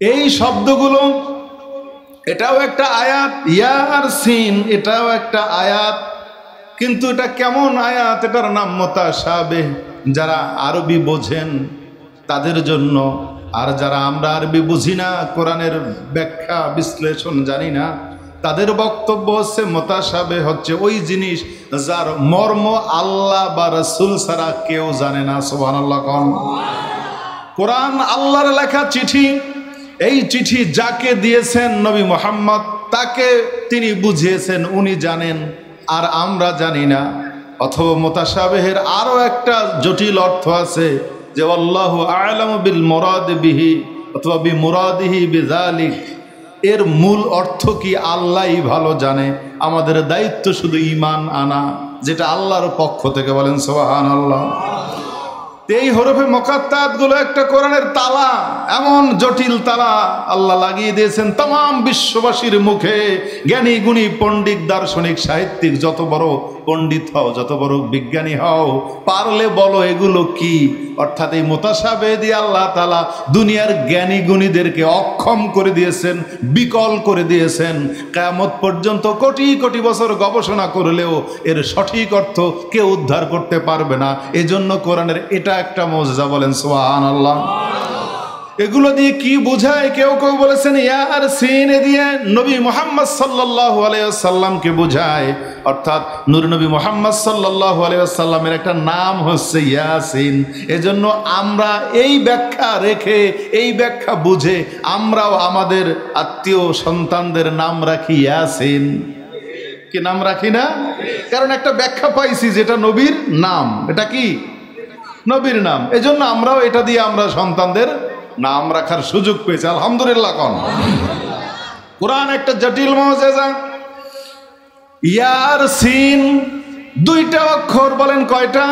এই শব্দগুলো, এটাও একটা আয়াত, ইয়াসিন এটাও একটা আয়াত, কিন্তু এটা কেমন আয়াত? এটার নাম মুতাশাবিহ। যারা আরবি বোঝেন তাদের জন্য, আর যারা আমরা আরবি বুঝি না, কোরআনের ব্যাখ্যা বিশ্লেষণ জানি না, তাদের বক্তব্য হচ্ছে মুতাশাবিহ হচ্ছে ওই জিনিস যার মর্ম আল্লাহ বা রাসূল ছাড়া কেউ জানে না। সুবহানাল্লাহ। কোরআন আল্লাহর লেখা চিঠি। এই চিঠি যাকে দিয়েছেন নবী মুহাম্মদ, তাকে তিনি বুঝিয়েছেন, উনি জানেন, আর আমরা জানি না। অথবা মুতাশাবিহের আরো একটা জটিল অর্থ আছে যে আল্লাহু আ'লামু বিল মুরাদ বিহি অথবা বিমুরাদিহি বিযালিক। এর মূল অর্থ কি আল্লাহই ভালো জানে, আমাদের দায়িত্ব শুধু ঈমান আনা, যেটা আল্লাহর পক্ষ থেকে। বলেন সুবহানাল্লাহ। এই হরফে মুকাত্তাত গুলো একটা কোরআনের তালা, এমন জটিল তালা আল্লাহ লাগিয়ে দিয়েছেন তাম বিশ্ববাসীর মুখে। জ্ঞানী গুণী পণ্ডিত দার্শনিক সাহিত্যিক যত বড় পণ্ডিত হও, যত বড় বিজ্ঞানী হও, পারলে বলো এগুলো কি। অর্থাৎ এই মুতাশাবিহ দিয়ে আল্লাহ তাআলা দুনিয়ার জ্ঞানী গুণীদেরকে অক্ষম করে দিয়েছেন, বিকল করে দিয়েছেন। কিয়ামত পর্যন্ত কোটি কোটি বছর গবেষণা করলেও এর সঠিক অর্থ কেউ উদ্ধার করতে পারবে না। এজন্য কোরআনের এটা একটা মুজিজা। বলেন সুবহানাল্লাহ। এগুলো দিয়ে কি বোঝায়? কেউ কেউ বলেছেন ইয়াসিন দিয়ে নবী মুহাম্মদ সাল্লাল্লাহু আলাইহি ওয়াসাল্লামকে বোঝায়। অর্থাৎ নূর নবী মুহাম্মদ সাল্লাল্লাহু আলাইহি ওয়াসাল্লামের একটা নাম হচ্ছে ইয়াসিন। এজন্য আমরা এই ব্যাখ্যা রেখে, এই ব্যাখ্যা বুঝে আমরাও আমাদের আত্মীয় সন্তানদের নাম রাখি ইয়াসিন। কি নাম রাখি না? কারণ একটা ব্যাখ্যা পাইছি যেটা নবীর নাম। এটা কি? নবীর নাম। এজন্য আমরাও এটা দিয়ে আমরা সন্তানদের নাম রাখার সুযোগ পেয়েছে। আলহামদুলিল্লাহ। কোন কোরআন একটা জটিল মুজিজা। ইয়াসিন দুইটা অক্ষর, বলেন কয়টা?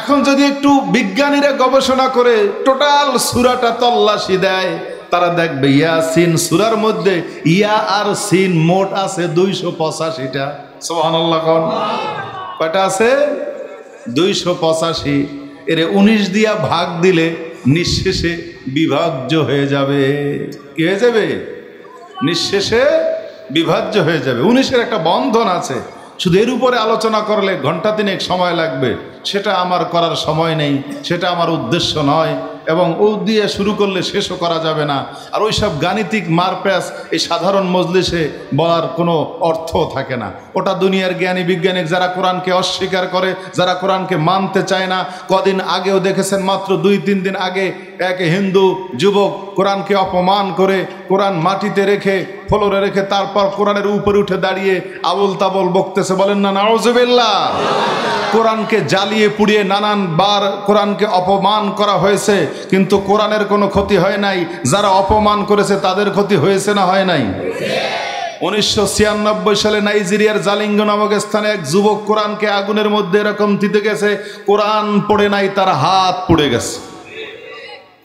এখন যদি একটু বিজ্ঞানীরা গবেষণা করে টোটাল সূরাটা তল্লাশি দেয়, তারা দেখবে ইয়াসিন সূরার মধ্যে ইয়া আর সিন মোট আছে 285টা। সুবহানাল্লাহ। কোন কয়টা আছে? 285। এর 19 দিয়া ভাগ দিলে নিঃশেষে বিভাজ্য হয়ে যাবে। কি হয়ে যাবে? নিঃশেষে বিভাজ্য হয়ে যাবে। 19-এর একটা বন্ধন আছে। শুধু এর উপরে আলোচনা করলে ঘন্টা তিনেক সময় লাগবে, সেটা আমার করার সময় নেই, সেটা আমার উদ্দেশ্য নয়, এবং ও দিয়ে শুরু করলে শেষও করা যাবে না। আর ওইসব গাণিতিক মারপ্যাচ এই সাধারণ মজলিসে বলার কোনো অর্থ থাকে না। ওটা দুনিয়ার জ্ঞানী বিজ্ঞানিক যারা কোরআনকে অস্বীকার করে, যারা কোরআনকে মানতে চায় না। কদিন আগেও দেখেছেন, মাত্র 2-3 দিন আগে এক হিন্দু যুবক কোরআনকে অপমান করে, কোরআন মাটিতে রেখে, ফ্লোরে রেখে, তারপর কোরআনের উপরে উঠে দাঁড়িয়ে আবল তাবল বকতেছে। বলেন না নাউজুবিল্লাহ। কোরআনকে জ্বালিয়ে পুড়িয়ে নানান বার কোরআনকে অপমান করা হয়েছে, কিন্তু কোরআনের কোনো ক্ষতি হয় নাই। যারা অপমান করেছে তাদের ক্ষতি হয়েছে না হয় নাই? 1996 সালে নাইজেরিয়ার জালিঙ্গো নামক স্থানে এক যুবক কোরআনকে আগুনের মধ্যে এরকম দিতে গেছে, কোরআন পড়ে নাই, তার হাত পুড়ে গেছে।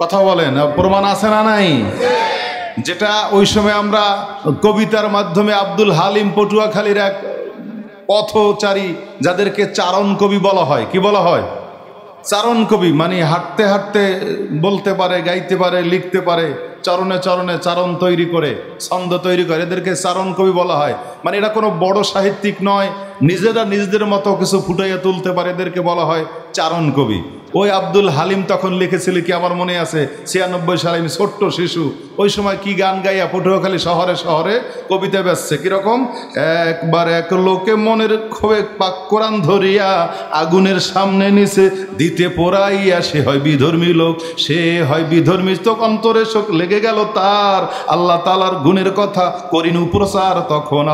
কথা বলেন, প্রমাণ আছে না নাই? যেটা ওই সময় আমরা কবিতার মাধ্যমে আব্দুল হালিম পটুয়াখালীর এক পথচারী, যাদেরকে চারণ কবি বলা হয়। কি বলা হয়? চারণ কবি। মানে হাঁটতে হাঁটতে বলতে পারে, গাইতে পারে, লিখতে পারে, চরণে চরণে চারণ তৈরি করে, ছন্দ তৈরি করে, এদেরকে চারণ কবি বলা হয়। মানে এটা কোনো বড় সাহিত্যিক নয়, নিজেরা নিজেদের মতো কিছু ফুটাইয়া তুলতে পারে, এদেরকে বলা হয় চারণ কবি। ওই আব্দুল হালিম তখন লিখেছিল কি, আমার মনে আছে 96 সালে, আমি ছোট্ট শিশু, ওই সময় কি গান গাইয়া পটুয়াখালী শহরে শহরে কবিতা বেচছে। কিরকম? একবার এক লোকে মনের ক্ষোভে পাক কোরআন ধরিয়া আগুনের সামনে নিচে দিতে পোড়াইয়া, সে হয় বিধর্মী লোক, সে হয় বিধর্মী তো অন্তরে শোক লেগে গেল তার, আল্লাহ তাআলার গুণের কথা করিনু প্রচার, তখন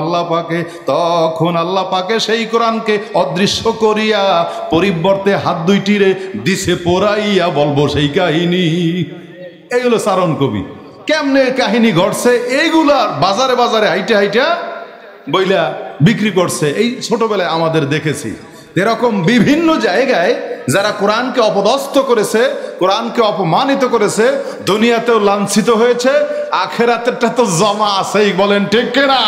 আল্লাহ পাকে সেই কোরআনকে অদৃশ্য করিয়া পরিবর্তে হাত দুইটিরে দিছে পোড়াইয়া, বলবো সেই কাহিনী। এইগুলো চারণ কবি। কেমনে কাহিনী ঘটছে এইগুলা বাজারে বাজারে হাইটা হাইটা বইলা বিক্রি করছে। এই ছোটবেলায় আমাদের দেখেছি। এরকম বিভিন্ন জায়গায় যারা কোরআনকে অপদস্থ করেছে, কোরআনকে অপমানিত করেছে, দুনিয়াতেও লাঞ্ছিত হয়েছে, আখেরাতেরটা তো জমা আছেই, বলেন ঠিক কিনা?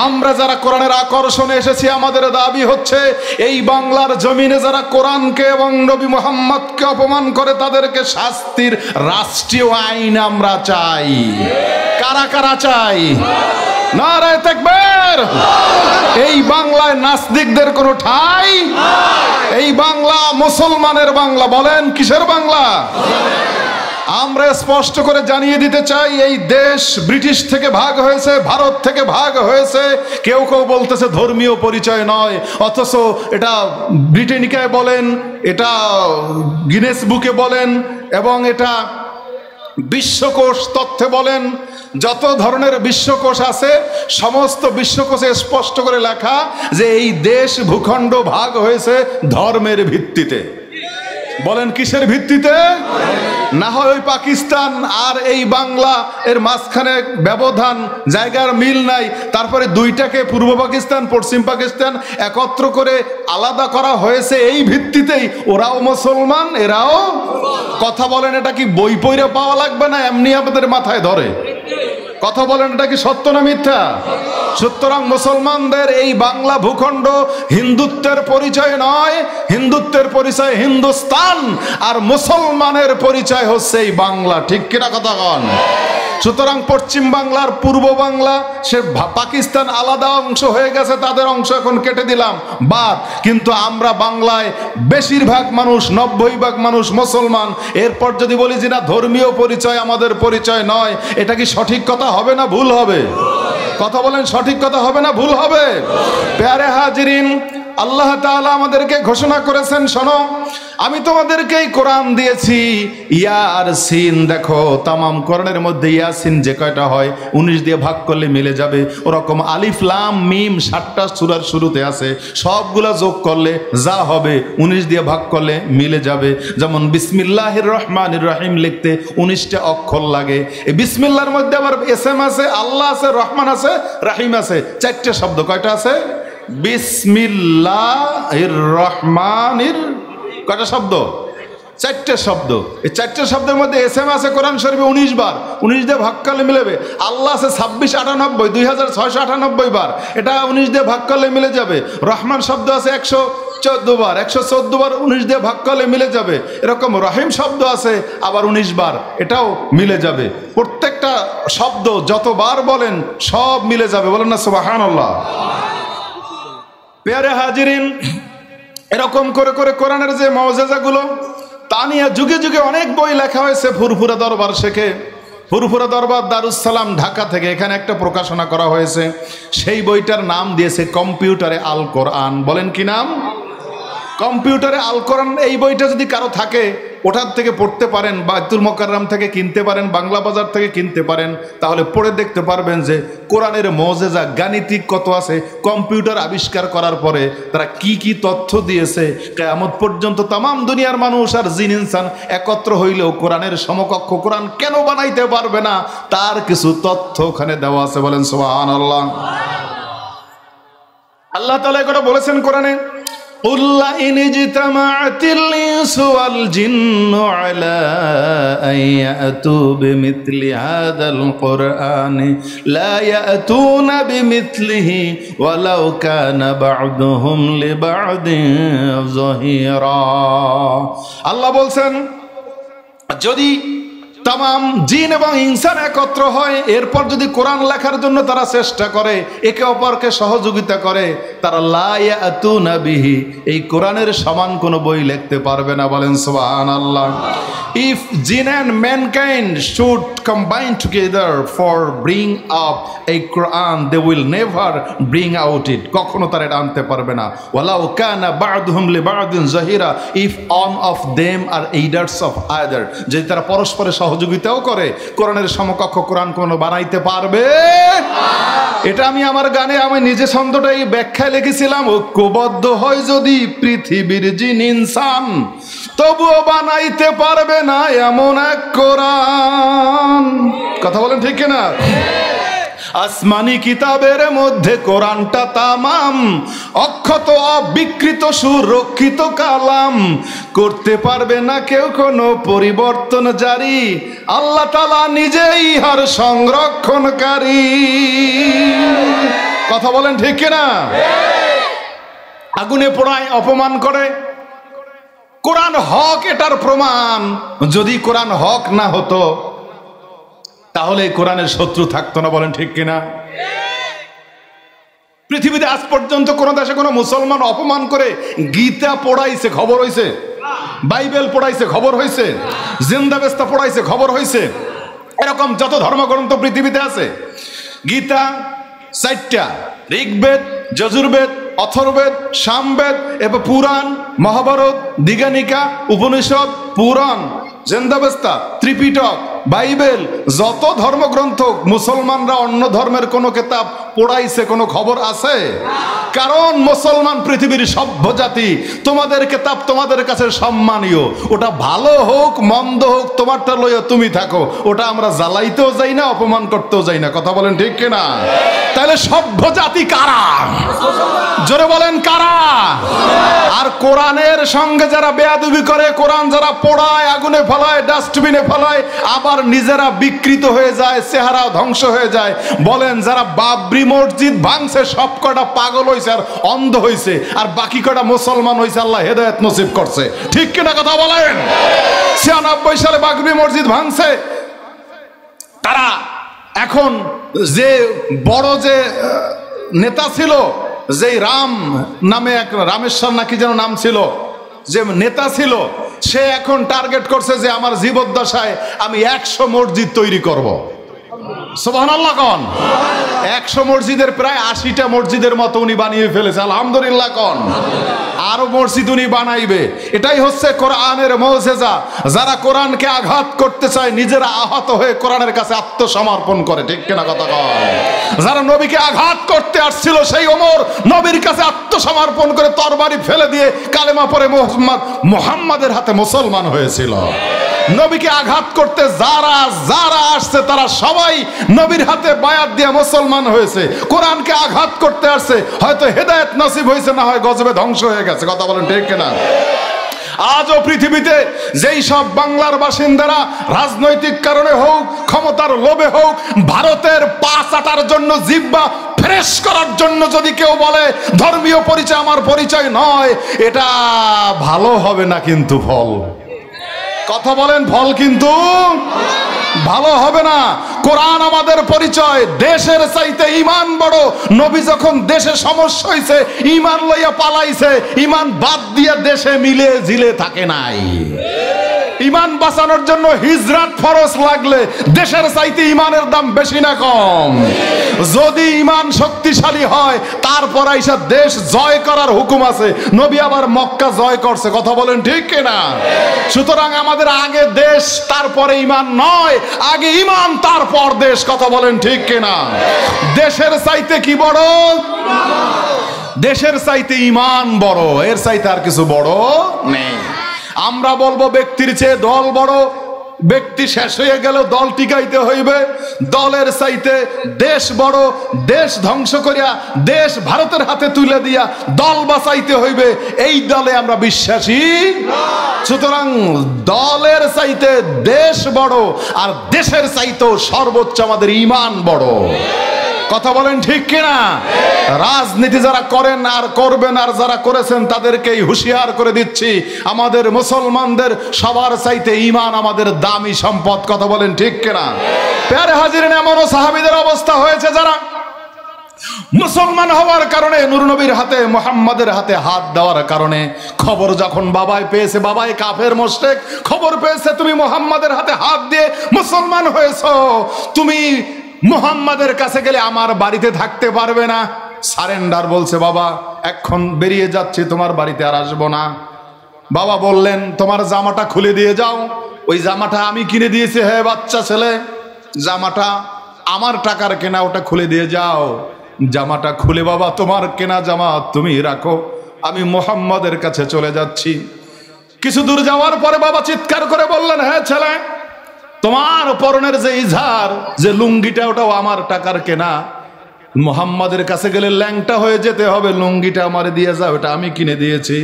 আমরা যারা কোরআনের আকর্ষণে এসেছি, আমাদের দাবি হচ্ছে এই বাংলার জমিনে যারা কোরআনকে এবং নবী মুহাম্মদকে অপমান করে তাদেরকে শাস্তির রাষ্ট্রীয় আইন আমরা চাই। কারা কারা চাই? নারায়ে তাকবীর। এই বাংলায় নাস্তিকদের কোনো ঠাঁই? এই বাংলা মুসলমানের বাংলা। বলেন কিসের বাংলা? আমরা স্পষ্ট করে জানিয়ে দিতে চাই, এই দেশ ব্রিটিশ থেকে ভাগ হয়েছে, ভারত থেকে ভাগ হয়েছে। কেউ কেউ বলতেছে ধর্মীয় পরিচয় নয়, অথচ এটা ব্রিটেনিকায় বলেন, এটা গিনেস বুকে বলেন, এবং এটা বিশ্বকোষ তথ্যে বলেন, যত ধরনের বিশ্বকোষ আছে সমস্ত বিশ্বকোষে স্পষ্ট করে লেখা যে এই দেশ ভূখণ্ড ভাগ হয়েছে ধর্মের ভিত্তিতে। বলেন কিসের ভিত্তিতে? না হয় ওই পাকিস্তান আর এই বাংলা এর মাঝখানে ব্যবধান, জায়গার মিল নাই, তারপরে দুইটাকে পূর্ব পাকিস্তান পশ্চিম পাকিস্তান একত্র করে আলাদা করা হয়েছে এই ভিত্তিতেই। ওরাও মুসলমান, এরাও। কথা বলেন, এটা কি বই পড়ে পাওয়া লাগবে না এমনি আমাদের মাথায় ধরে? কথা বলেন, এটা কি সত্য না মিথ্যা? সুতরাং মুসলমানদের এই বাংলা ভূখণ্ড হিন্দুত্বের পরিচয় নয়, হিন্দুত্বের পরিচয় হিন্দুস্তান, আর মুসলমানের পরিচয় হচ্ছে এই বাংলা। ঠিক কিনা কথা কন? সুতরাং পশ্চিম বাংলার পূর্ব বাংলা সে পাকিস্তান আলাদা অংশ হয়ে গেছে, তাদের অংশ এখন কেটে দিলাম বাদ, কিন্তু আমরা বাংলায় বেশিরভাগ মানুষ 90% মানুষ মুসলমান। এরপর যদি বলি যে না ধর্মীয় পরিচয় আমাদের পরিচয় নয়, এটা কি সঠিক কথা হবে না ভুল হবে? কথা বলেন, সঠিক কথা হবে না ভুল হবে? প্যারে হাজিরিন, আল্লাহ তাআলা আমাদেরকে ঘোষণা করেছেন, শোনো আমি তোমাদেরকে এই কোরআন দিয়েছি ইয়াসিন। দেখো তামাম কোরআনের মধ্যে ইয়াসিন যে কয়টা হয় 19 দিয়ে ভাগ করলে মিলে যাবে, ওরকম আলিফ লাম মিম 7টা সূরার শুরুতে আছে, সবগুলা যোগ করলে যা হবে 19 দিয়ে ভাগ করলে মিলে যাবে। যেমন বিসমিল্লাহির রহমানির রহিম লিখতে 19টা অক্ষর লাগে। এই বিসমিল্লাহর মধ্যে আবার এসএম আছে, আল্লাহ আছে, রহমান আছে, রাহিম আছে, 4টে শব্দ। কয়টা আছে? বিসমিল্লাহির রহমানির কয়টা শব্দ? 4টে শব্দ। এই 4টে শব্দের মধ্যে এসএম আছে কোরআন শরীফে 19 বার, 19 দিয়ে ভাগ করলে মিলবে। আল্লাহ আছে 2698, 2698 বার, এটা 19 দিয়ে ভাগ করলে মিলে যাবে। রহমান শব্দ আছে 114 বার, 114 বার 19 দিয়ে ভাগ করলে মিলে যাবে। এরকম রহিম শব্দ আছে আবার 19 বার, এটাও মিলে যাবে। প্রত্যেকটা শব্দ যতবার বলেন সব মিলে যাবে। বলেন না সুবহানাল্লাহ। প্যারে হাজিরিন, এরকম করে করে কোরআনের যে মুআজিজাগুলো তা নিয়ে যুগে যুগে অনেক বই লেখা হয়েছে। ফুরফুরা দরবার শেখে, ফুরফুরা দরবার দারুস সালাম ঢাকা থেকে এখানে একটা প্রকাশনা করা হয়েছে। সেই বইটার নাম দিয়েছে কম্পিউটারে আল কোরআন। বলেন কি নাম? কম্পিউটারে আল কোরআন। এই বইটা যদি কারো থাকে ওটার থেকে পড়তে পারেন, বাইতুল মোকাররম থেকে কিনতে পারেন, বাংলা বাজার থেকে কিনতে পারেন, তাহলে পড়ে দেখতে পারবেন যে কোরআনের মুআজিজা গাণিতিক কত আছে। কম্পিউটার আবিষ্কার করার পরে তারা কি কি তথ্য দিয়েছে, কিয়ামত পর্যন্ত তামাম দুনিয়ার মানুষ আর জিন ইনসান একত্র হইলেও কোরআনের সমকক্ষ কোরআন কেন বানাইতে পারবে না, তার কিছু তথ্য ওখানে দেওয়া আছে। বলেন সুবহানাল্লাহ। আল্লাহ তাআলা এটা বলেছেন কোরআনে, قُلْ إِنِ اجْتَمَعَتِ الْإِنسُ وَالْجِنُّ عَلَىٰ أَن يَأْتُوا بِمِثْلِ هَٰذَا الْقُرْآنِ لَا يَأْتُونَ بِمِثْلِهِ وَلَوْ كَانَ بَعْضُهُمْ لِبَعْضٍ ظَهِيرًا। আল্লাহ বলছেন, যদি তামাম জিন এবং ইনসান একত্র হয়, এরপর যদি কোরআন লেখার জন্য তারা চেষ্টা করে, একে অপরকে সহযোগিতা করে, তারা লা ইয়াতুনা বিহি, এই কোরআনের সমান কোনো বই লিখতে পারবে না। বলেন সুবহানাল্লাহ। If jinn and mankind should combine together for bring up a Quran, they will never bring out it. কখনো তারা এটা আনতে পারবে না। ওয়ালাউ কানা বা'দুহুম লিবা'দিন যাহিরা, if one of them are aiders of either, যদি তারা পরস্পরের সহযোগিতাও করে, কোরআনের সমকক্ষ কোরআন কোনো বানাইতে পারবে? এটা আমি আমার গানে আমি নিজে ছন্দটা এই ব্যাখ্যায় লিখেছিলাম, ঐক্যবদ্ধ হয় যদি পৃথিবীর জিন ইনসান, তবুও বানাইতে পারবে না এমন এক কোরআন। কথা বলেন ঠিক কিনা? আসমানি কিতাবের মধ্যে কোরআনটা তামাম, অক্ষত অবিকৃত সুরক্ষিত কালাম, করতে পারবে না কেউ কোনো পরিবর্তন জারি, আল্লাহ তাআলা নিজেই ইহার সংরক্ষণকারী। কথা বলেন ঠিক কিনা? আগুনে পোড়ায়, অপমান করে, কোরআন হক এটার প্রমাণ। যদি কোরআন হক না হতো তাহলে কোরআনের শত্রু থাকতো না। বলেন ঠিক কিনা? পৃথিবীতে আজ পর্যন্ত কোন দেশে কোন মুসলমান অপমান করে গীতা পড়াইছে খবর হয়েছে? বাইবেল পড়াইছে খবর হয়েছে? জিন্দাবেস্তা পড়াইছে খবর হয়েছে? এরকম যত ধর্মগ্রন্থ পৃথিবীতে আছে, গীতা 4টা, ঋগ্বেদ, যজুর্বেদ, অথর্ববেদ, সামবেদ, এবং পুরাণ, মহাভারত, দীঘানিকা, উপনিষদ, পুরাণ, জিন্দাবেস্তা, ত্রিপিটক, বাইবেল, যত ধর্মগ্রন্থ মুসলমানরা অন্য ধর্মের কোন কিতাব পড়াইছে কোনো খবর আছে? কারণ মুসলমান পৃথিবীর সভ্য জাতি, তোমাদের কিতাব তোমাদের কাছে সম্মানীয়, ওটা ভালো হোক মন্দ হোক তোমারটা লইয়া তুমি থাকো, ওটা আমরা জ্বালাইতেও যাই না, অপমান করতেও যাই না। কথা বলেন ঠিক কিনা? তাহলে সভ্য জাতি কারা? জোরে বলেন কারা? আর কোরআনের সঙ্গে যারা বেয়াদবি করে, কোরআন যারা পোড়ায়, আগুনে ফেলায়, ডাস্টবিনে ফেলায়, আবার নিজেরা বিকৃত হয়ে যায়, চেহারা ধ্বংস হয়ে যায়, বলেন যারা বাবরি মসজিদ ভাঙছে সব কটা পাগল হয়েছে আর অন্ধ হয়েছে, আর বাকি কটা মুসলমান হয়েছে, আল্লাহ হেদায়েত নসিব করছে। ঠিক কিনা কথা বলেন? 96 সালে বাবরি মসজিদ ভাঙছে, তারা এখন যে বড় যে নেতা ছিল, যে রাম নামে এক রামেশ্বর নাকি যেন নাম ছিল, যে নেতা ছিল, সে এখন টার্গেট করছে যে আমার জীবদ্দশায় আমি 100 মসজিদ তৈরি করব। সুবহানাল্লাহ কোন? 100 মসজিদের প্রায় 80টা মসজিদের মতো উনি বানিয়ে ফেলেছে। আলহামদুলিল্লাহ কোন? আরো মসজিদ উনি বানাইবে। এটাই হচ্ছে কোরআনের মুজিজা। যারা কোরআনকে আঘাত করতে চায় নিজেরা আহত হয়ে কোরআনের কাছে আত্মসমর্পণ করে। ঠিক কিনা কথা কয়? যারা নবীকে আঘাত করতে আসছিল সেই ওমর নবীর কাছে আত্মসমর্পণ করে তরবারি ফেলে দিয়ে কালেমা পড়ে মুহাম্মাদের হাতে মুসলমান হয়েছিল। নবীকে আঘাত করতে যারা যারা আসছে তারা সবাই নবীর হাতে বায়াত দিয়ে মুসলমান হয়েছে। কোরআনকে আঘাত করতে আসছে, হয়তো হেদায়েত নসিব হয়েছে, না হয় গজবে ধ্বংস হয়ে গেছে। কথা বলেন ঠিক কিনা? আজও পৃথিবীতে যেই সব বাংলার বাসিন্দারা রাজনৈতিক কারণে হোক, ক্ষমতার লোভে হোক, ভারতের পা চাটার জন্য, জিহ্বা ফ্রেশ করার জন্য যদি কেউ বলে ধর্মীয় পরিচয় আমার পরিচয় নয়, এটা ভালো হবে না কিন্তু ফল। কথা বলেন, ফল কিন্তু ভালো হবে না। কোরআন আমাদের পরিচয়। দেশের চাইতে ইমান বড়। নবী যখন দেশে সমস্যা হয়েছে ইমান লইয়া পালাইছে, ইমান বাদ দিয়ে দেশে মিলে ঝিলে থাকে নাই। ইমান বাঁচানোর জন্য হিজরত ফরজ লাগলে দেশের চাইতে ইমানের দাম বেশি না কম? যদি ইমান শক্তিশালী হয় তারপর আইসা দেশ জয় করার হুকুম আছে। নবী আবার মক্কা জয় করছে। কথা বলেন ঠিক কিনা? সুতরাং আমাদের আগে দেশ তারপরে ইমান নয়, আগে ইমান তারপর দেশ। কথা বলেন ঠিক কিনা? দেশের চাইতে কি বড়? দেশের চাইতে ইমান বড়, এর চাইতে আর কিছু বড় নেই। আমরা বলবো ব্যক্তির চেয়ে দল বড়। ব্যক্তি শেষ হয়ে গেল, দল টিকাইতে হইবে। দলের চাইতে দেশ বড়। দেশ ধ্বংস করিয়া দেশ ভারতের হাতে তুলে দিয়া দল বাঁচাইতে হইবে, এই দলে আমরা বিশ্বাসী। সুতরাং দলের চাইতে দেশ বড়, আর দেশের চাইতেও সর্বোচ্চ আমাদের ঈমান বড়। কথা বলেন ঠিক কিনা? রাজনীতি যারা করেন আর করবেন আর যারা করেছেন তাদেরকেই হুঁশিয়ার করে দিচ্ছি, আমাদের মুসলমানদের সবার চাইতে ঈমান আমাদের দামি সম্পদ। কথা বলেন ঠিক কিনা? প্যারে হাজিরিন, এমনও সাহাবীদের অবস্থা হয়েছে যারা মুসলমান হওয়ার কারণে, নূর নবীর হাতে, মুহাম্মাদের হাতে হাত দেওয়ার কারণে, খবর যখন বাবাই পেয়েছে, বাবাই কাফের মুশরিক, খবর পেয়েছে তুমি মুহাম্মাদের হাতে হাত দিয়ে মুসলমান হয়েছো, তুমি মুহাম্মাদের কাছে গেলে আমার বাড়িতে থাকতে পারবে না। সারেন্ডার বলছে, বাবা এখন বেরিয়ে যাচ্ছি, তোমার বাড়িতে আর আসবো না। বাবা বললেন, তোমার জামাটা খুলে দিয়ে যাও। ওই জামাটা আমি কিনে দিয়েছি, হে বাচ্চা ছেলে, জামাটা আমার টাকার কেনা, ওটা খুলে দিয়ে যাও। জামাটা খুলে, বাবা তোমার কেনা জামা তুমি রাখো, আমি মুহাম্মাদের কাছে চলে যাচ্ছি। কিছু দূর যাওয়ার পরে বাবা চিৎকার করে বললেন, হ্যাঁ ছেলে, তোমার পরনের যে ইজার, যে লুঙ্গিটা, ওটাও আমার টাকার কেনা। মুহাম্মাদের কাছে গেলে ল্যাংটা হয়ে যেতে হবে, লুঙ্গিটা আমার দিয়ে যাও, এটা আমি কিনে দিয়েছি।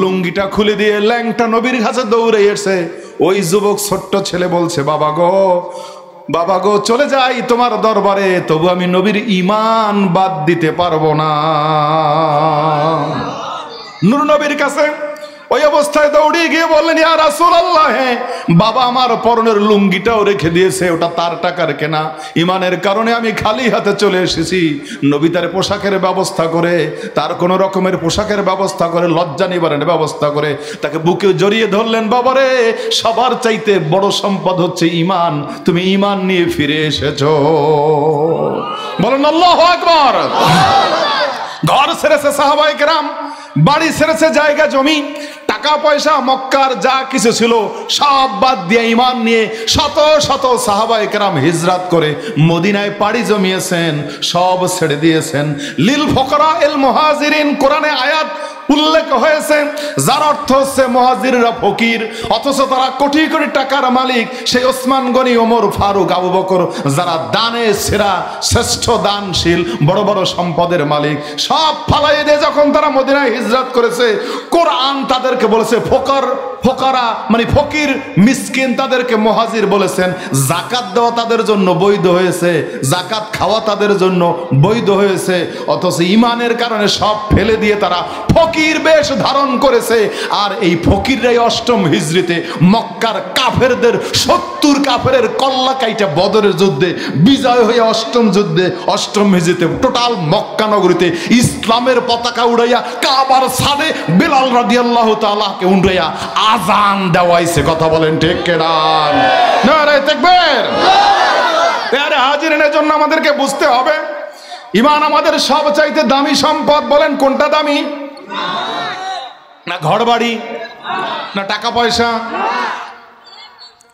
লুঙ্গিটা খুলে দিয়ে ল্যাংটা নবীর কাছে দৌড়ে এসে ওই যুবক ছোট্ট ছেলে বলছে, বাবা গো চলে যাই তোমার দরবারে, তবু আমি নবীর ঈমান বাদ দিতে পারবো না। নূর নবীর কাছে ওই অবস্থায় দৌড়িয়ে গিয়ে বললেন, ইয়া রাসূলুল্লাহ, বাবা আমার পরনের লুঙ্গিটাও রেখে দিয়েছে, ওটা তার টাকার কেনা। ঈমানের কারণে আমি খালি হাতে চলে এসেছি। নবী তার পোশাকের ব্যবস্থা করে, তার কোনো রকমের পোশাকের ব্যবস্থা করে, লজ্জা নিবারণের ব্যবস্থা করে তাকে বুকে জড়িয়ে ধরলেন। বাবারে, সবার চাইতে বড় সম্পদ হচ্ছে ঈমান, তুমি ঈমান নিয়ে ফিরে এসেছো। বলেন আল্লাহু আকবার। ঘর ছেড়েছে সাহাবায়ে কেরাম, বাড়ি ছেড়েছে, জায়গা জমি, টাকা পয়সা, মক্কার যা কিছু ছিল সব বাদ দিয়ে ঈমান নিয়ে শত শত সাহাবায়ে কেরাম হিজরত করে মদিনায় পাড়ি জমিয়েছেন, সব ছেড়ে দিয়েছেন। লিল ফুকারা ইল মুহাজিরিন কোরআনে আয়াত উল্লেখ হয়েছে, যার অর্থ হচ্ছে মুহাজিররা ফকির, অথচ তারা কোটি কোটি টাকার মালিক। সেই ওসমান গনি, ওমর ফারুক, আবু বকর, যারা দানে সেরা, শ্রেষ্ঠ দানশীল, বড় বড় সম্পদের মালিক, সব ফালাইয়ে দিয়ে যখন তারা মদিনায় হিজরত করেছে, কোরআন তাদেরকে বলেছে ফোকারা, মানে ফকির, মিসকিন, তাদেরকে মুহাজির বলেছেন। যাকাত দেওয়া তাদের জন্য বৈধ হয়েছে, যাকাত খাওয়া তাদের জন্য বৈধ হয়েছে, অথচ ঈমানের কারণে সব ফেলে দিয়ে তারা ফকির বেশ ধারণ করেছে। আর এই ফকিররাই অষ্টম হিজরিতে মক্কার কাফেরদের 70 কাফেরের কল্লা কাইটা বদরের যুদ্ধে বিজয় হয়ে অষ্টম হিজরিতে টোটাল মক্কা নগরীতে ইসলামের পতাকা উড়াইয়া কাবার ছাদে বেলাল রাদিয়াল্লাহু তাআলাকে উড়াইয়া আজান দেওয়াইছে। কথা বলেন ঠিক কিনা? নারে তাকবীর। আরে হাজিরিনের জন্য আমাদেরকে বুঝতে হবে, ঈমান আমাদের সবচাইতে দামি সম্পদ। বলেন কোনটা দামি? না ঘর বাড়ি, না টাকা পয়সা?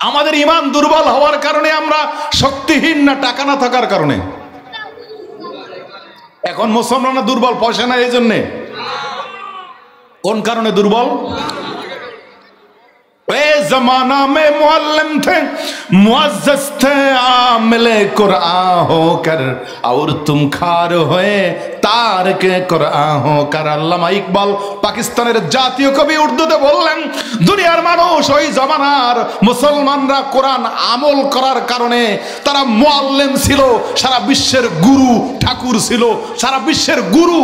আমাদের ঈমান দুর্বল হওয়ার কারণে আমরা শক্তিহীন, না টাকা না থাকার কারণে? এখন মুসলমানরা দুর্বল, পয়সা নাই এই জন্যে। কোন কারণে দুর্বল? जमाना में मुअल्लिम थे, मुअज़्ज़ज़ थे, आमिले कुरान होकर, और तुम खार हुए तारिके कुरान होकर। আল্লামা ইকবাল পাকিস্তানের জাতীয় কবি উর্দুতে বললেন, দুনিয়ার মানুষ ওই জমানার মুসলমানরা কোরআন আমল করার কারণে তারা মুআল্লিম ছিল, সারা বিশ্বের গুরু ঠাকুর ছিল, সারা বিশ্বের গুরু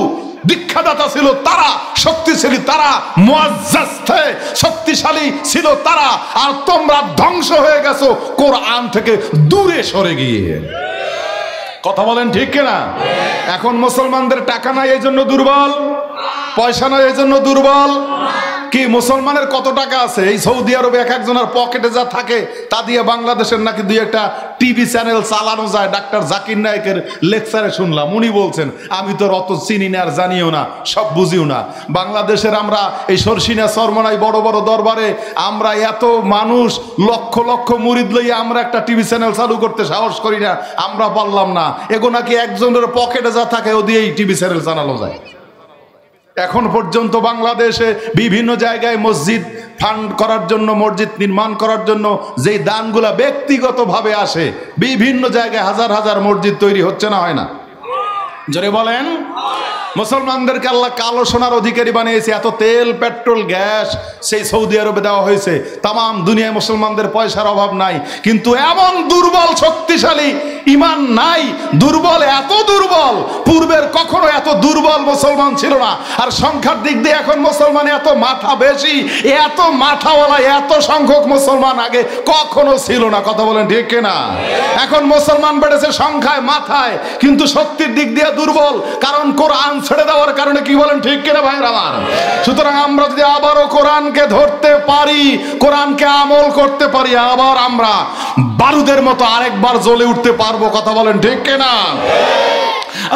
দীক্ষাদাতা ছিল তারা, শক্তিশালী তারা, মুআজ্জাজ थे, শক্তিশালী ছিল তারা। আর তোমরা ধ্বংস হয়ে গেছো কোরআন থেকে দূরে সরে গিয়ে। কথা বলেন ঠিক কিনা? এখন মুসলমানদের টাকা নাই এই জন্য দুর্বল, পয়সা নাই এই জন্য দুর্বল। কি মুসলমানের কত টাকা আছে? এই সৌদি আরবে এক একজনের পকেটে যা থাকে তা দিয়ে বাংলাদেশের নাকি দুই একটা টিভি চ্যানেল চালানো যায়। ডাক্তার জাকির নায়েকের লেকচারে শুনলাম, উনি বলছেন, আমি তো অত চিনি না আর জানিও না, সব বুঝিও না। বাংলাদেশের আমরা এই সরসিনা চরমনাই বড় বড় দরবারে আমরা এত মানুষ, লক্ষ লক্ষ মুরিদ লইয়া আমরা একটা টিভি চ্যানেল চালু করতে সাহস করি না, আমরা পারলাম না। এগো নাকি একজনের পকেটে যা থাকে ও দিয়েই টিভি চ্যানেল চালানো যায়। এখন পর্যন্ত বাংলাদেশে বিভিন্ন জায়গায় মসজিদ ফান্ড করার জন্য, মসজিদ নির্মাণ করার জন্য যেই দানগুলা ব্যক্তিগতভাবে আসে, বিভিন্ন জায়গায় হাজার হাজার মসজিদ তৈরি হচ্ছে না, হয় না? জোরে বলেন। মুসলমানদেরকে আল্লাহ কালো সোনার অধিকারী বানিয়েছে। এত তেল, পেট্রোল, গ্যাস সেই সৌদি আরবে দেওয়া হয়েছে। তামাম দুনিয়ায় মুসলমানদের পয়সার অভাব নাই, কিন্তু এমন দুর্বল শক্তিশালী ঈমান নাই। দুর্বল, এত দুর্বল, পূর্বের কখনো এত দুর্বল মুসলমান ছিল না। আর সংখ্যার দিক দিয়ে এখন মুসলমান এত মাথা বেশি, এত মাথাওয়ালা, এত সংখ্যক মুসলমান আগে কখনো ছিল না। কথা বলেন ঠিক কিনা? এখন মুসলমান বেড়েছে সংখ্যায়, মাথায়, কিন্তু শক্তির দিক দিয়ে দুর্বল। কারণ কোরআন ছেড়ে দেওয়ার কারণে। কি বলেন ঠিক কিনা ভাইরা আমার? সুতরাং আমরা যদি আবারও কোরআনকে ধরতে পারি, কোরআনকে আমল করতে পারি, আবার আমরা বারুদের মতো আরেকবার জ্বলে উঠতে পারবো। কথা বলেন ঠিক কিনা?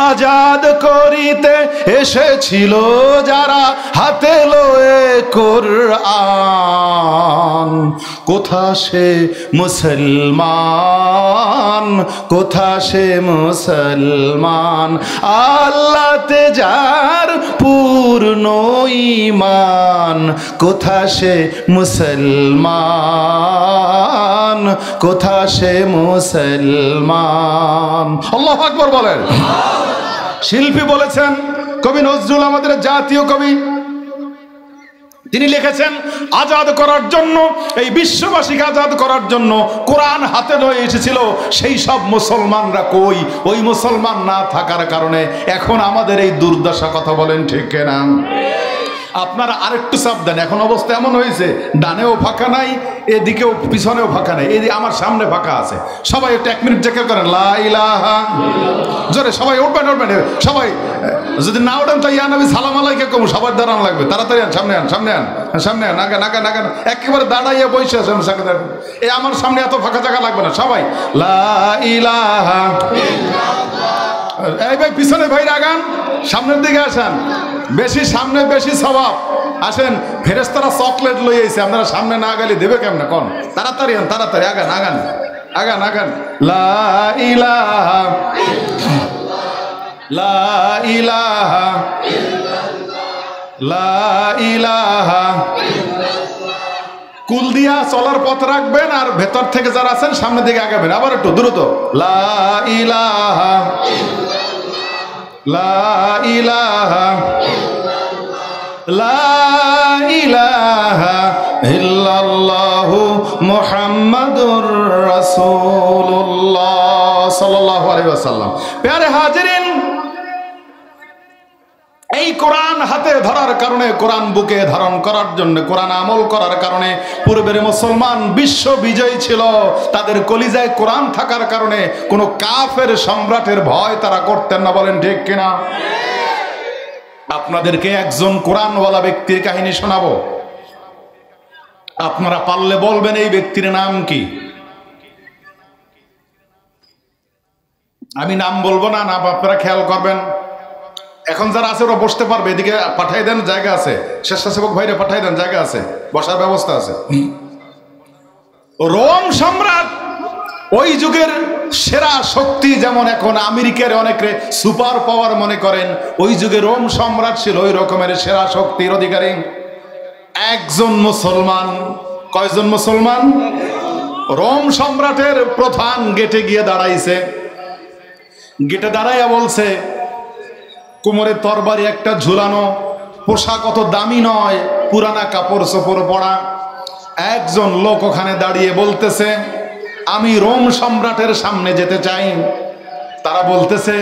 আজাদ করিতে এসেছিল যারা হাতে লয়ে কোরআন। কোথা সে মুসলমান, কোথা সে মুসলমান, আল্লাহতে যার পূর্ণ ঈমান। কোথা সে মুসলমান, কোথা সে মুসলমান। আল্লাহু আকবার বলেন। শিল্পী বলেছেন, কবি নজরুল আমাদের জাতীয় কবি, তিনি লিখেছেন আজাদ করার জন্য, এই বিশ্ববাসীকে আজাদ করার জন্য কোরআন হাতে নিয়ে এসেছিল সেই সব মুসলমানরা কই? ওই মুসলমান না থাকার কারণে এখন আমাদের এই দুর্দশা। কথা বলেন ঠিক কিনা? আপনারা আরেকটু সাবধান, এখন অবস্থা এমন হয়েছে ডানেও ফাঁকা নাই, এদিকেও পিছনেও ফাঁকা নাই, এদিকে আমার সামনে ফাঁকা আছে। সবাই একটু 1 মিনিট জেকে করেন লা ইলাহা, জোরে সবাই উঠবেন উঠবেন। সবাই যদি না ওঠেন তাই ইয়া নবী সালাম আলাইকে কম, সবার দাঁড়ানো লাগবে। তাড়াতাড়ি আন, সামনে আন, সামনে আন, সামনে আন, নাগা নাগা নাগা, একেবারে দাঁড়াইয়া বসে আছেন। এই আমার সামনে এত ফাঁকা জায়গা লাগবে না, সবাই লা ইলাহা। এই ভাই পিছনে ভাই রাগান, সামনের দিকে আসেন, বেশি সামনে বেশি স্বভাব। আসেন, ফেরেশতারা চকলেট লই আইছে, আপনারা সামনে না গেলে দেবে কেমনে? কোন তাড়াতাড়ি আন, তাড়াতাড়ি আগান আগান আগান আগান। লা ইলাহা, লা ইলাহা, লা ইলাহা। কুল দিয়া চলার পথ রাখবেন, আর ভেতর থেকে যারা আছেন সামনের দিকে আগাবেন। আবার একটু দ্রুত লা ইলাহা, লা ইলাহা, লা ইলাহা ইল্লাল্লাহু মুহাম্মাদুর রাসূলুল্লাহ সাল্লাল্লাহু আলাইহি ওয়াসাল্লাম। প্যারে হাজিরিন, এই কোরআন হাতে ধরার কারণে, কোরআন বুকে ধারণ করার জন্য, কোরআন আমল করার কারণে পূর্বের মুসলমান বিশ্ব বিজয়ী ছিল। তাদের কলিজায় কোরআন থাকার কারণে কোনো কাফের সম্রাটের ভয় তারা করতেন না। বলেন ঠিক কিনা? আপনাদেরকে একজন কোরআনওয়ালা ব্যক্তির কাহিনী শোনাবো, আপনারা পারলে বলবেন এই ব্যক্তির নাম কি। আমি নাম বলবো না, না আপনারা খেয়াল করবেন। এখন যারা আছে ওরা বসতে পারবে, এদিকে পাঠাই দেন, জায়গা আছে। স্বেচ্ছাসেবক ভাইরে পাঠাই দেন, জায়গা আছে, বসার ব্যবস্থা আছে। রোম সম্রাট ওই যুগের সেরা শক্তি, যেমন এখন আমেরিকার অনেকে সুপার পাওয়ার মনে করেন, ওই যুগে রোম সম্রাট ছিল ওই রকমের সেরা শক্তির অধিকারী। একজন মুসলমান, কয়জন মুসলমান? রোম সম্রাটের প্রধান গেটে গিয়ে দাঁড়াইছে। গেটে দাঁড়াইয়া বলছে, কোমরে তরবারি একটা ঝুলানো, পোশাক অত দামি নয়, পুরানা কাপড় চোপড় পরা। একজন লোক ওখানে দাঁড়িয়ে বলতেছে, আমি রোম সম্রাটের সামনে যেতে চাই। তারা বলতেছে,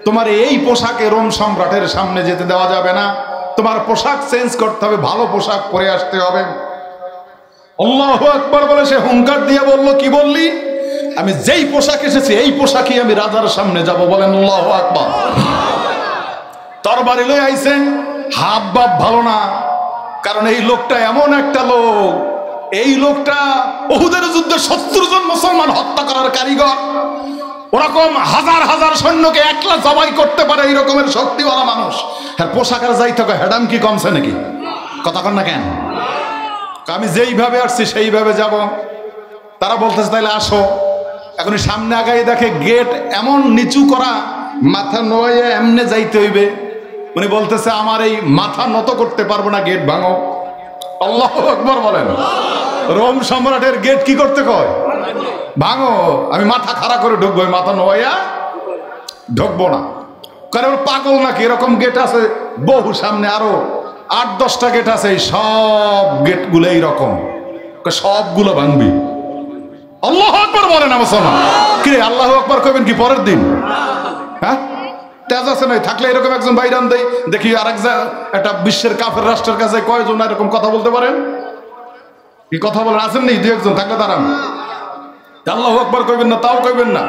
তোমার এই পোশাকে রোম সম্রাটের সামনে যেতে দেওয়া যাবে না, তোমার পোশাক চেঞ্জ করতে হবে, ভালো পোশাক পরে আসতে হবে। আল্লাহু আকবার বলে সে হুঙ্কার দিয়ে বলল, কি বললি? আমি যেই পোশাক এসেছি এই পোশাকই আমি রাজার সামনে যাব। বলেন আল্লাহু আকবার। তরবারি লই আইছেন, হাব বাপ ভালো না, কারণ এই লোকটা এমন একটা লোক, এই লোকটা উহুদের যুদ্ধে 70 জন মুসলমান হত্যা করার কারিগর। ওরকম হাজার হাজার সৈন্যকে একলা জবাই করতে পারে এই রকমের শক্তিওয়ালা মানুষ। হ্যাঁ, পোশাকের যাইতে হবে, হ্যাডাম কি কমছে নাকি? কথা কন না কেন? আমি যেইভাবে আসছি সেইভাবে যাব। তারা বলতেছে, তাইলে আসো। এখন সামনে আগাই দেখে গেট এমন নিচু করা, মাথা নয় এমনে যাইতে হইবে। উনি বলতেছে, আমার এই মাথা নত করতে পারবো না, গেট ভাঙো। আল্লাহু আকবার বলেন। রোম সম্রাটের গেট কি করতে কয়? ভাঙো। আমি মাথা খাড়া করে ঢুকবো, মাথা নোয়া ঢুকবো না। কারণ পাগল নাকি? এরকম গেট আছে বহু, সামনে আরো 8-10টা গেট আছে, সব গেট গুলো এইরকম, সবগুলো ভাঙবি। আল্লাহু আকবার বলেন না মুসলমান? কি রে আল্লাহু আকবার কইবেন কি পরের দিন? হ্যাঁ, তেজ আছে নাই? থাকলে এরকম একজন বাইরান দেই দেখি, আরেক একটা বিশ্বের কাফের রাষ্ট্রের কাছে কয়জন এরকম কথা বলতে পারেন? কি কথা বলেন? আছেন নেই? 2-1 জন থাকলে দাঁড়ান। আল্লাহু আকবার কইবেন না, তাও কইবেন না।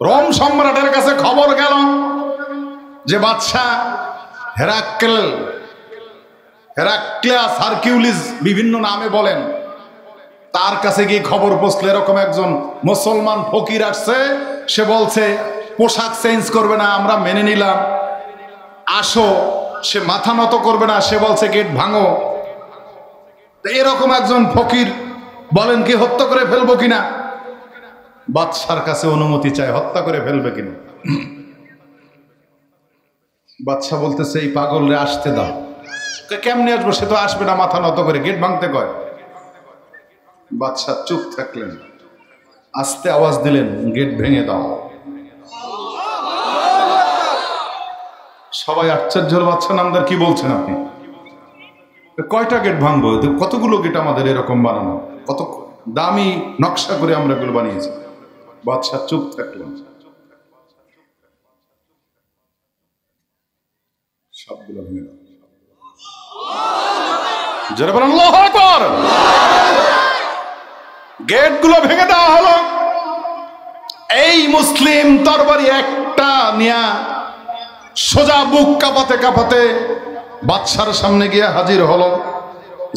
রোম সম্রাটের কাছে খবর গেল যে বাদশাহ হেরাক্লিয়াস, হারকিউলিস, বিভিন্ন নামে বলেন, তার কাছে গিয়ে খবর পৌঁছলে এরকম একজন মুসলমান ফকির আসছে, সে বলছে পোশাক চেঞ্জ করবে না, আমরা মেনে নিলাম, আসো। সে মাথা নত করবে না, সে বলছে গেট ভাঙো। এরকম একজন ফকির বলেন কি হত্যা করে ফেলবো কিনা? বাদশার কাছে অনুমতি চায় হত্যা করে ফেলবে কিনা। বাদশা বলতেছে এই পাগলরে আসতে দাও। কেমনে আসবো? সে তো আসবে না, মাথা নত করে গেট ভাঙতে কয়। বাদশা চুপ থাকলেন, আস্তে আওয়াজ দিলেন, গেট ভেঙে দাও। সবাই আশ্চর্য হল, বাদশা নামদার কি বলছেন আপনি? কয়টা গেট ভাঙবো? কতগুলো গেট আমাদের এরকম বানানো, কত দামি নকশা করে আমরা এগুলো বানিয়েছি। বাদশা চুপ থাকলেন, সবগুলো ভেঙে দাও। যারা বলেন আল্লাহু আকবার। গেটগুলো ভেঙে দেওয়া হলো। এই মুসলিম তরবারি একটা নিয়া সোজা বুক কাঁপাতে কাঁপাতে বাদশার সামনে গিয়ে হাজির হলো।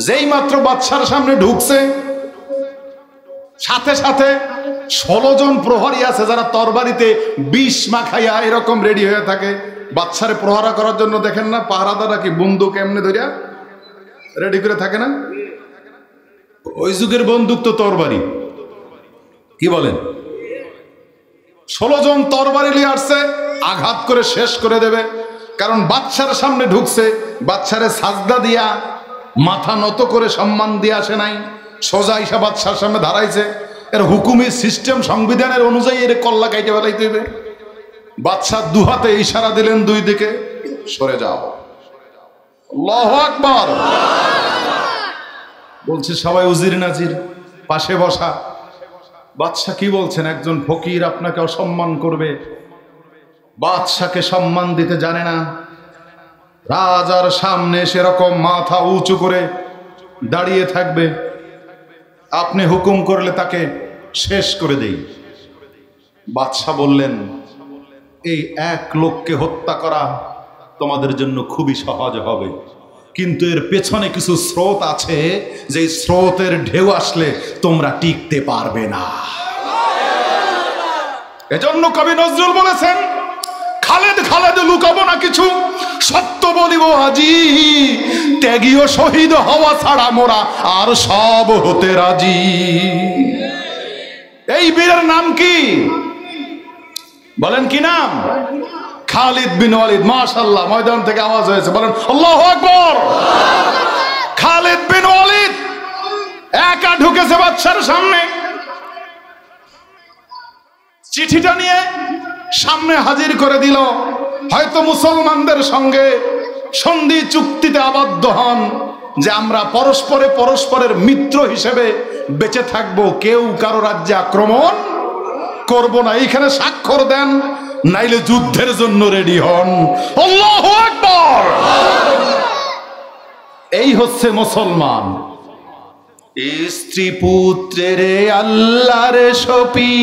যেই মাত্র বাদশার সামনে ঢুকছে, সাথে সাথে 16 জন প্রহরী আছে যারা তরবারিতে বিষ মাখাইয়া এরকম রেডি হয়ে থাকে বাদশারে প্রহারা করার জন্য। দেখেন না পাহারাদাররা কি বন্দুক এমনি ধরিয়া রেডি করে থাকে না? ওই যুগের বন্দুক তো তরবারি, কি বলেন? 16 জন তরবারি নিয়ে আসছে, আঘাত করে শেষ করে দেবে। কারণ বাদশার সামনে ঢুকছে, বাদশারে সাজদা দিয়া মাথা নত করে সম্মান দিয়ে আসে নাই, সোজা ইসা বাদশার সামনে দাঁড়াইছে। এর হুকুমি সিস্টেম সংবিধানের অনুযায়ী এর কল্লা কাইটে ফেলাইতে হইবে। বাদশা দুহাতে ইশারা দিলেন, দুই দিকে সরে যাও। আল্লাহু আকবার বলছে সবাই উজির নাজির পাশে বসা। বাদশা কি বলছেন? একজন ফকির আপনাকে অসম্মান করবে, বাদশাকে সম্মান দিতে জানে না, রাজার সামনে সেরকম মাথা উঁচু করে দাঁড়িয়ে থাকবে, আপনি হুকুম করলে তাকে শেষ করে দেই। বাদশা বললেন, এই এক লোককে হত্যা করা তোমাদের জন্য খুবই সহজ হবে, কিন্তু এর পেছনে কিছু স্রোত আছে, যে স্রোতের ঢেউ আসলে তোমরা টিকতে পারবে না। এজন্য কবি নজরুল বলেছেন, খালেদ খালেদ লুকাবো না কিছু, সত্য বলিব আজি, ত্যাগী ও শহীদ হওয়া ছাড়া মোরা আর সব হতে রাজি। এই বীরের নাম কি বলেন? কি নাম? খালিদ বিন ওয়ালিদ। মাশাআল্লাহ, ময়দান থেকে আওয়াজ হয়েছে, বলেন আল্লাহু আকবার। খালিদ বিন ওয়ালিদ একা ঢুকেছে বাদশার সামনে, চিঠিটা নিয়ে সামনে হাজির করে দিল। হয়তো মুসলমানদের সঙ্গে সন্ধি চুক্তিতে আবদ্ধ হন যে আমরা পরস্পরে পরস্পরের মিত্র হিসেবে বেঁচে থাকবো, কেউ কারো রাজ্যে আক্রমণ করব না, এইখানে স্বাক্ষর দেন, নাইলে যুদ্ধের জন্য রেডি হন। আল্লাহু আকবার। এই হচ্ছে মুসলমান। স্ত্রী পুত্রের আল্লাহর শপি,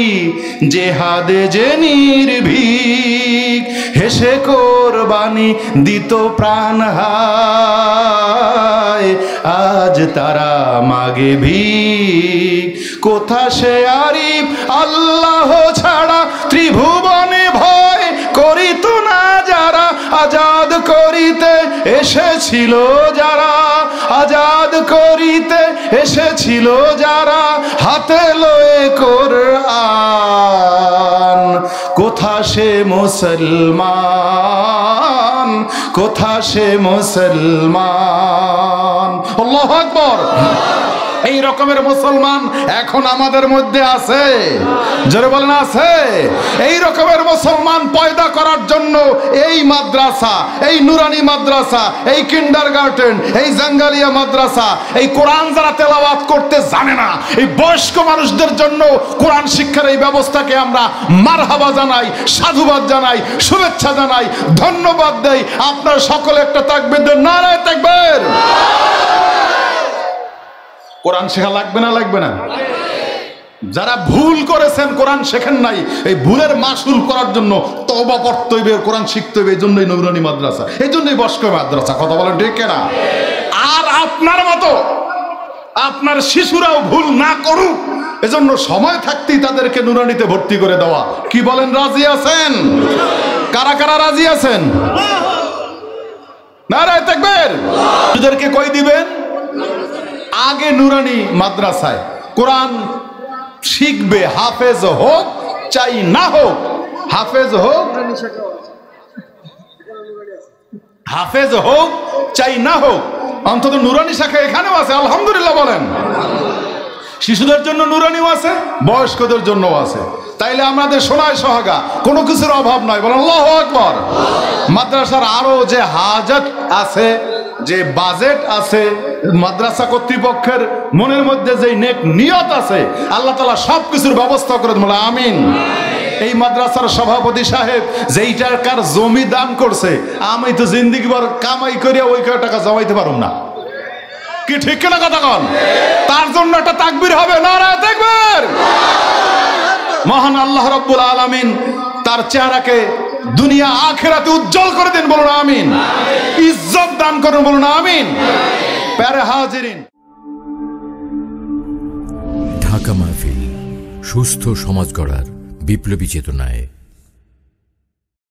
জেহাদে যে নির্ভীক, হেসে কোরবানি দিত প্রাণ হায়, আজ তারা মাগে ভিক। কোথা সে আরিফ আল্লাহ ছাড়া ত্রিভুবনে ভয় করিত না যারা, আজাদ করিতে এসেছিল যারা, আজাদ করিতে এসেছিল যারা, হাতে লয়ে কোরআন। কোথা সে মুসলমান, কোথা সে মুসলমান। আল্লাহু আকবার। এই রকমের মুসলমান এখন আমাদের মধ্যে আছে, জোরে বলেন আছে? এই রকমের মুসলমান পয়দা করার জন্য এই মাদ্রাসা, এই নুরানি মাদ্রাসা, এই কিন্ডারগার্টেন, এই জাঙ্গালিয়া মাদ্রাসা, এই কোরআন যারা তেলাওয়াত করতে জানে না, এই বয়স্ক মানুষদের জন্য কোরআন শিক্ষার এই ব্যবস্থাকে আমরা মারহাবা জানাই, সাধুবাদ জানাই, শুভেচ্ছা জানাই, ধন্যবাদ দেই। আপনার সকলে একটা তাকবীর দেন, নারায়ে তাকবীর। কোরআন শেখা লাগবে না? লাগবে না? যারা ভুল করেছেন, কোরআন শেখেন নাই, এই ভুলের মাসুল করার জন্য তওবা পড়তে হইবে, কোরআন শিখতে হইবে। এই জন্যই নুরানি মাদ্রাসা, এই জন্যই বয়স্ক মাদ্রাসা। কথা বলেন ঠিক না? আর আপনার মতো আপনার শিশুরাও ভুল না করুক, এজন্য সময় থাকতেই তাদেরকে নুরানিতে ভর্তি করে দেওয়া। কি বলেন, রাজি আছেন? কারা কারা রাজি আছেন? নারায়ে তাকবীর। এদেরকে কই দিবেন? আগে নুরানি মাদ্রাসায় কোরআন শিখবে, হাফেজ হোক চাই না হোক, হাফেজ হোক, হাফেজ হোক চাই না হোক, অন্তত নুরানি শাখা এখানেও আছে, আলহামদুলিল্লাহ বলেন। শিশুদের জন্য নুরানিও আছে, বয়স্কদের জন্যও আছে। তাইলে আমাদের সোনায় সোহাগা, কোনো কিছুর অভাব নাই, বলেন আল্লাহু আকবার। মাদ্রাসার আরো যে হাজাত আছে, যে বাজেট আছে, মাদ্রাসা কর্তৃপক্ষের মনের মধ্যে যে নেক নিয়ত আছে, আল্লাহ তাআলা সব কিছুর ব্যবস্থা করে দেন, আমিন। এই মাদ্রাসার সভাপতি সাহেব যেই টাকার জমি দান করছে, আমি তো জিন্দেগি ভর কামাই করিয়া ওই টাকা জমাইতে পারুম না। কি ঠিক কিনা কথা কন? তার জন্য একটা তাকবীর হবে, নারায়ে তাকবীর। মহান আল্লাহ রাব্বুল আলামিন তার চেহারাকে দুনিয়া আখিরাতে উজ্জ্বল করে দেন, বলুন আমিন। ইজ্জত দান করুন, বলুন আমিন। প্যারে হাজিরিন, ঢাকা মাহফিল সুস্থ সমাজ গড়ার বিপ্লবী চেতনায়।